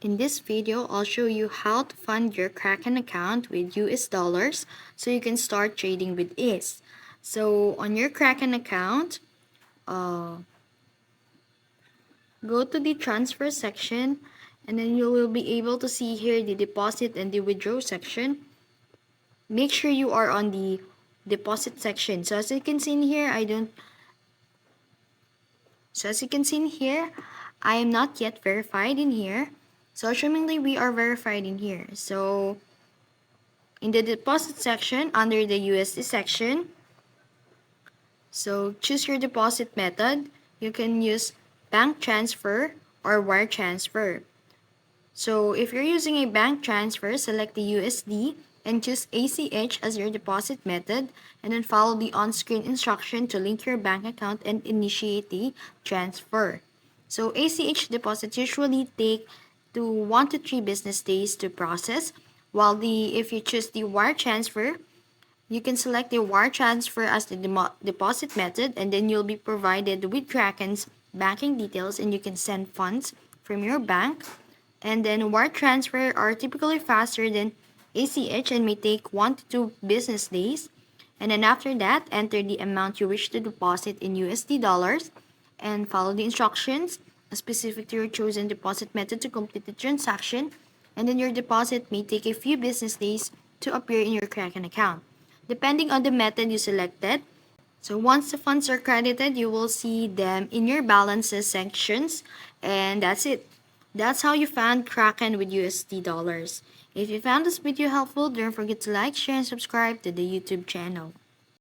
In this video, I'll show you how to fund your Kraken account with US dollars so you can start trading with ease. So on your Kraken account, go to the transfer section and then you will be able to see here the deposit and the withdraw section. Make sure you are on the deposit section. So as you can see in here, I am not yet verified in here. So assumingly we are verified in here. So in the deposit section, under the USD section, so choose your deposit method. You can use bank transfer or wire transfer. So if you're using a bank transfer, select the USD and choose ACH as your deposit method, and then follow the on-screen instruction to link your bank account and initiate the transfer. So ACH deposits usually take 1 to 3 business days to process, while if you choose the wire transfer, you can select the wire transfer as the deposit method, and then you'll be provided with Kraken's banking details and you can send funds from your bank. And then wire transfer are typically faster than ACH and may take 1 to 2 business days. And then after that, enter the amount you wish to deposit in USD dollars and follow the instructions specific to your chosen deposit method to complete the transaction. And then your deposit may take a few business days to appear in your Kraken account, depending on the method you selected. So once the funds are credited, you will see them in your balances sections, and that's it. That's how you fund Kraken with USD dollars. If you found this video helpful, don't forget to like, share, and subscribe to the YouTube channel.